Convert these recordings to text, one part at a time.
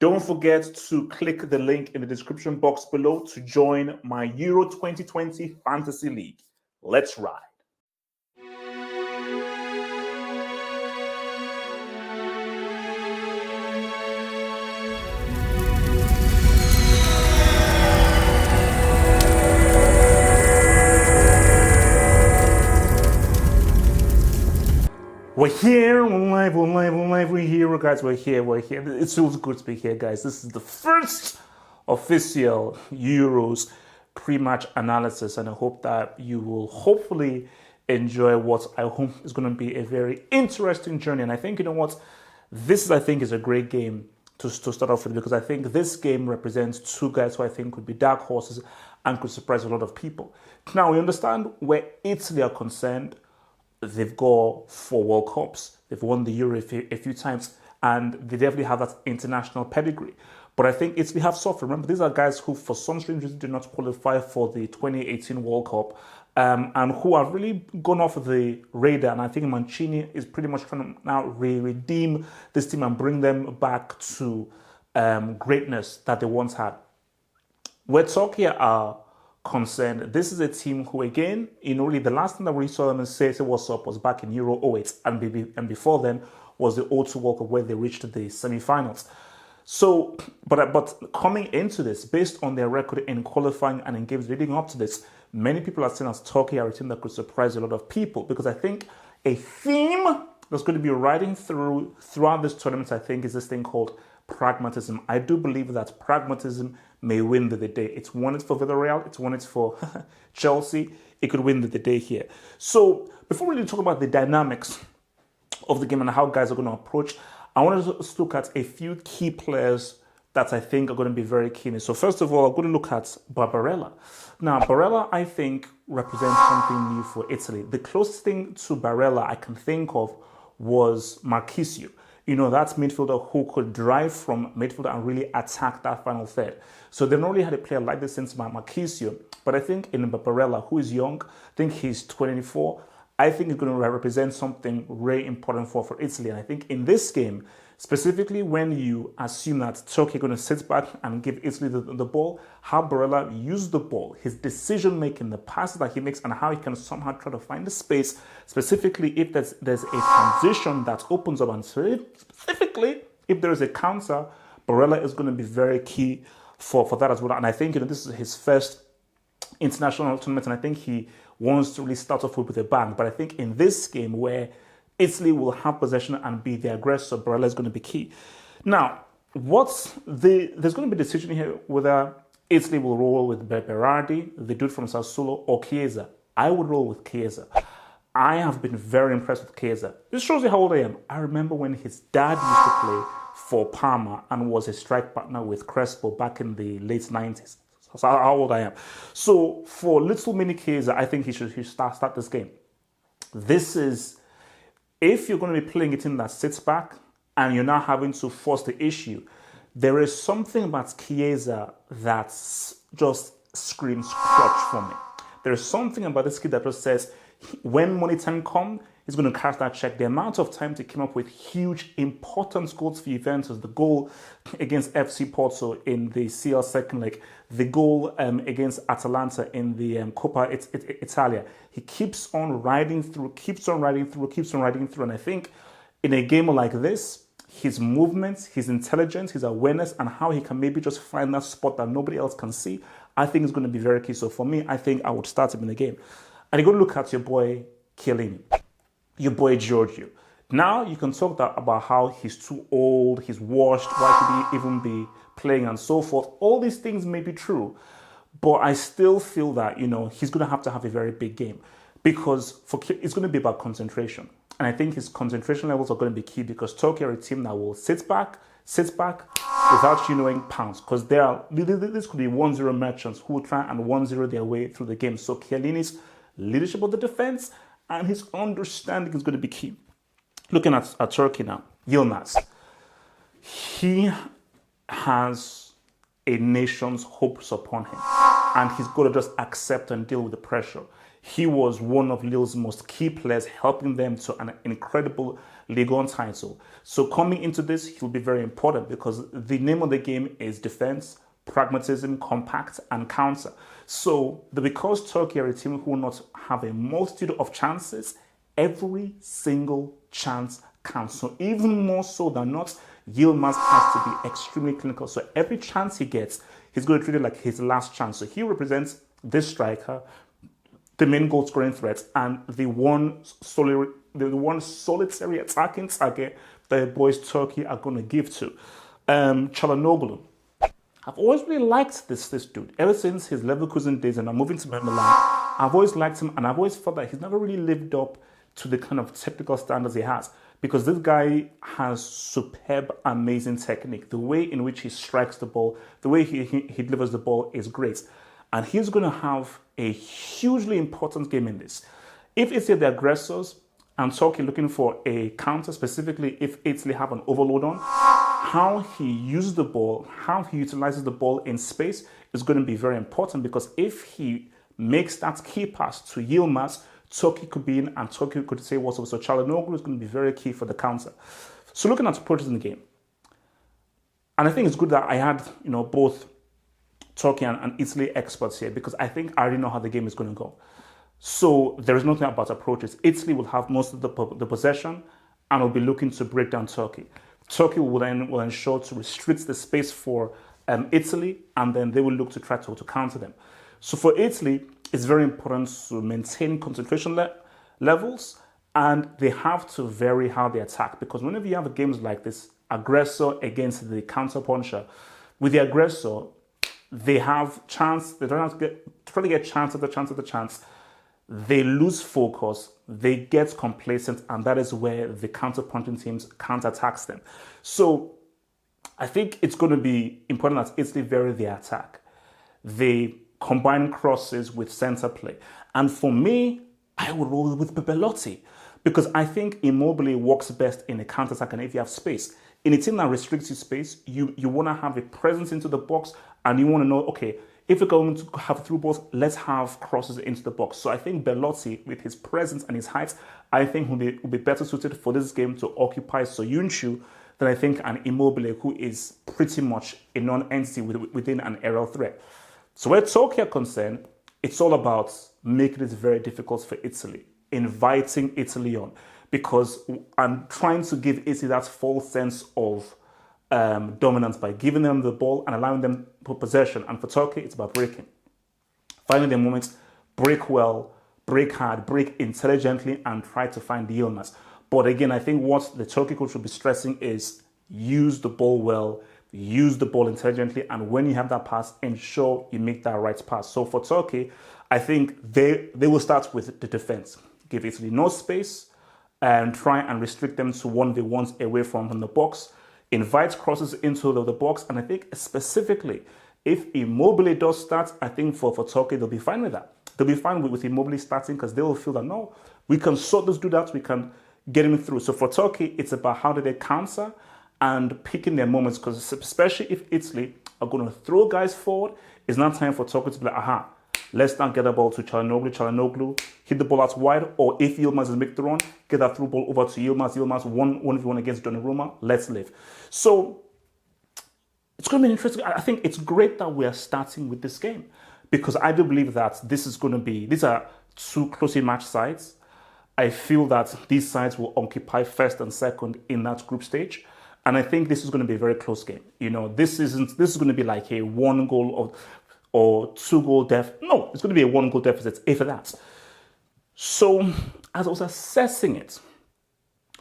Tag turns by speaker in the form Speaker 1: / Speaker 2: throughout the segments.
Speaker 1: Don't forget to click the link in the description box below to join my Euro 2020 Fantasy League. Let's ride. We're here, we're here, guys, we're here. It feels good to be here, guys. This is the first official Euros pre-match analysis, and I hope that you will hopefully enjoy what I hope is going to be a very interesting journey. And I think, you know what, I think is a great game to start off with, because I think this game represents two guys who I think could be dark horses and could surprise a lot of people. Now, we understand where Italy are concerned. They've got 4 World Cups. They've won the Euro a few times, and they definitely have that international pedigree. But I think Italy have suffered. Remember, these are guys who, for some strange reason, did not qualify for the 2018 World Cup, and who have really gone off the radar. And I think Mancini is pretty much trying to now redeem this team and bring them back to greatness that they once had. Where Turkey are concerned, this is a team who, again, really the last time that we saw them and say what's up was back in Euro 08, and before then was the 02 World Cup, where they reached the semi-finals. So, but coming into this, based on their record in qualifying and in games leading up to this, many people are saying as Turkey are a team that could surprise a lot of people, because I think a theme that's going to be riding throughout this tournament, I think, is this thing called pragmatism. I do believe that pragmatism may win the day. It's won it for Villarreal. It's won it for Chelsea. It could win the day here. So before we really talk about the dynamics of the game and how guys are going to approach, I want to just look at a few key players that I think are going to be very key. So first of all, I'm going to look at Barella. Now, Barella, I think, represents something new for Italy. The closest thing to Barella I can think of was Marchisio. You know, that's midfielder who could drive from midfield and really attack that final third. So they've not really had a player like this since Marchisio. But I think in Barella, who is young, I think he's 24, I think he's going to represent something very important for Italy. And I think in this game, specifically when you assume that Turkey are going to sit back and give Italy the ball, how Barella used the ball, his decision-making, the passes that he makes, and how he can somehow try to find the space, specifically if there's a transition that opens up, and specifically if there is a counter, Barella is going to be very key for that as well. And I think, you know, this is his first international tournament, and I think he wants to really start off with a bang. But I think in this game where Italy will have possession and be the aggressor, Barella is going to be key. Now, there's going to be a decision here whether Italy will roll with Verratti, the dude from Sassuolo, or Chiesa. I would roll with Chiesa. I have been very impressed with Chiesa. This shows you how old I am. I remember when his dad used to play for Parma and was a strike partner with Crespo back in the late 90s. That's how old I am. So for little mini Chiesa, I think he should start this game. This is, if you're going to be playing a team that sits back and you're not having to force the issue, there is something about Chiesa that just screams clutch for me. There is something about this kid that just says, when money time comes, he's going to cash that check. The amount of time to come up with huge, important goals for Juventus, the goal against FC Porto in the CL second leg, the goal against Atalanta in the Coppa Italia. He keeps on riding through, and I think in a game like this, his movements, his intelligence, his awareness, and how he can maybe just find that spot that nobody else can see, I think is going to be very key. So for me, I think I would start him in the game. And you got to look at your boy Chiellini, your boy Giorgio. Now you can talk about how he's too old, he's washed, why should he even be playing and so forth. All these things may be true, but I still feel that, you know, he's going to have a very big game, because it's going to be about concentration. And I think his concentration levels are going to be key, because Turkey are a team that will sit back without, you knowing, pounds, because this could be 1-0 merchants who will try and 1-0 their way through the game. So Chiellini's leadership of the defense and his understanding is going to be key. Looking at Turkey now, Yilmaz. He has a nation's hopes upon him, and he's got to just accept and deal with the pressure. He was one of Lille's most key players, helping them to an incredible Liga 1 title. So coming into this, he'll be very important because the name of the game is defense, pragmatism, compact, and counter. So because Turkey are a team who will not have a multitude of chances, every single chance counts. So even more so than not, Yilmaz has to be extremely clinical. So every chance he gets, he's going to treat it like his last chance. So he represents this striker, the main goal scoring threat, and the one solitary attacking target that the boys Turkey are going to give to. Cahlanoglou. I've always really liked this dude. Ever since his Leverkusen days and I'm moving to Milan, I've always liked him, and I've always felt that he's never really lived up to the kind of technical standards he has, because this guy has superb, amazing technique. The way in which he strikes the ball, the way he delivers the ball is great. And he's going to have a hugely important game in this. If it's the aggressors and Turkey looking for a counter, specifically if Italy have an overload on, how he uses the ball, how he utilizes the ball in space is going to be very important, because if he makes that key pass to Yilmaz, Turkey could be in and Turkey could say what's up. So Cahlanoglou is going to be very key for the counter. So looking at approaches in the game, and I think it's good that I had both Turkey and Italy experts here, because I think I already know how the game is going to go. So there is nothing about approaches. Italy will have most of the possession and will be looking to break down Turkey. Turkey will ensure to restrict the space for Italy, and then they will look to try to counter them. So for Italy, it's very important to maintain concentration levels, and they have to vary how they attack, because whenever you have games like this, aggressor against the counter puncher, with the aggressor, they have chance, they don't have to try to get chance after chance after chance. They lose focus, they get complacent, and that is where the counter-punching teams counter-attacks them. So I think it's going to be important that Italy vary their attack. They combine crosses with center play. And for me, I would roll with Belotti, because I think Immobile works best in a counter-attack and if you have space. In a team that restricts you space, you want to have a presence into the box, and you want to know, okay, if we're going to have through balls, let's have crosses into the box. So I think Belotti, with his presence and his height, I think will be better suited for this game to occupy Soyuncu than I think an Immobile, who is pretty much a non-entity within an aerial threat. So where Turkey are concerned, it's all about making it very difficult for Italy, inviting Italy on, because I'm trying to give Italy that false sense of dominance by giving them the ball and allowing them possession. And for Turkey, it's about breaking. Finding the moments, break well, break hard, break intelligently, and try to find the Yilmaz. But again, I think what the Turkey coach will be stressing is use the ball well, use the ball intelligently, and when you have that pass, ensure you make that right pass. So for Turkey, I think they will start with the defense. Give Italy no space and try and restrict them to 1v1s away from the box. Invite crosses into the box, and I think specifically if Immobile does start, I think for Turkey, they'll be fine with that. They'll be fine with Immobile starting, because they will feel that, no, we can sort this dude out, we can get him through. So for Turkey, it's about how do they counter and picking their moments, because especially if Italy are going to throw guys forward, it's not time for Turkey to be like, aha, let's not get the ball to Cahlanoglou, hit the ball out wide, or if Yilmaz is make the run, get that through ball over to Yilmaz 1v1 against Donnarumma, let's live. So it's going to be interesting. I think it's great that we are starting with this game, because I do believe that these are two closely matched sides. I feel that these sides will occupy first and second in that group stage. And I think this is going to be a very close game. This is going to be like a 1 goal or 2 goal deficit. No, it's going to be a 1 goal deficit, if that. So as I was assessing it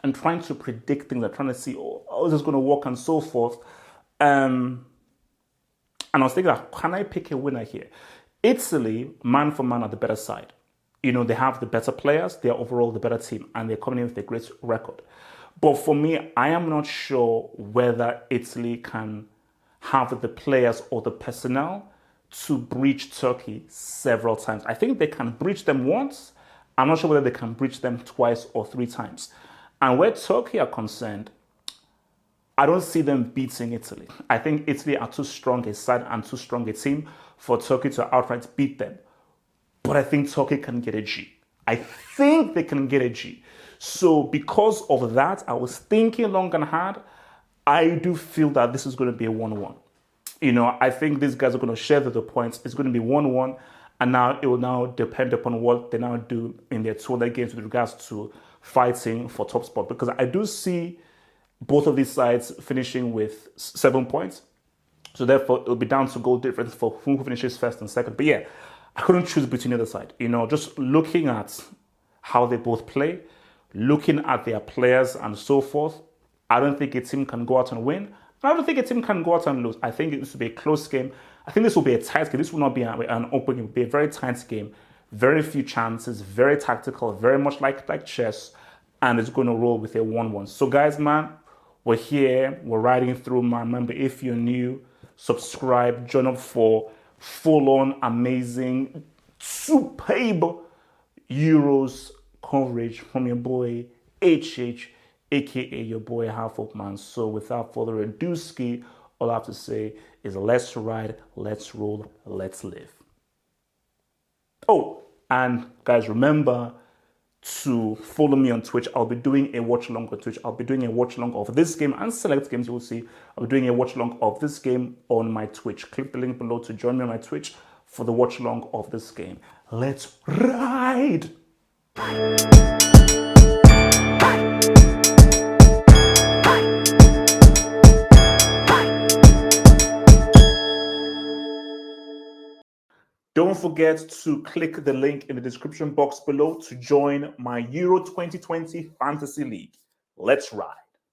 Speaker 1: and trying to predict things, and trying to see, how is this going to work and so forth, and I was thinking, can I pick a winner here? Italy, man for man, are the better side. They have the better players, they're overall the better team, and they're coming in with a great record. But for me, I am not sure whether Italy can have the players or the personnel to breach Turkey several times. I think they can breach them once. I'm not sure whether they can breach them twice or 3 times. And where Turkey are concerned, I don't see them beating Italy. I think Italy are too strong a side and too strong a team for Turkey to outright beat them. but I think Turkey can get a G. I think they can get a G. So because of that, I was thinking long and hard. I do feel that this is going to be a 1-1. I think these guys are going to share the points. It's going to be 1-1. And now it will now depend upon what they now do in their two other games with regards to fighting for top spot. Because I do see both of these sides finishing with 7 points. So therefore, it'll be down to goal difference for who finishes first and second. But yeah, I couldn't choose between the other side. Just looking at how they both play, looking at their players and so forth, I don't think a team can go out and win. I don't think a team can go out and lose. I think this will be a close game. I think this will be a tight game. This will not be an open game. It will be a very tight game. Very few chances, very tactical, very much like chess. And it's going to roll with a 1-1. So guys, man, we're here. We're riding through, man. Remember, if you're new, subscribe, join up for full-on, amazing, superb Euros coverage from your boy, HH, aka your boy Half Up Man. So without further ado, ski, all I have to say is let's ride, let's roll, let's live. Oh, and guys, remember to follow me on Twitch. I'll be doing a watch along on Twitch. I'll be doing a watch along of this game and select games you will see. I'll be doing a watch along of this game on my Twitch. Click the link below to join me on my Twitch for the watch along of this game. Let's ride! Don't forget to click the link in the description box below to join my Euro 2020 Fantasy League. Let's ride.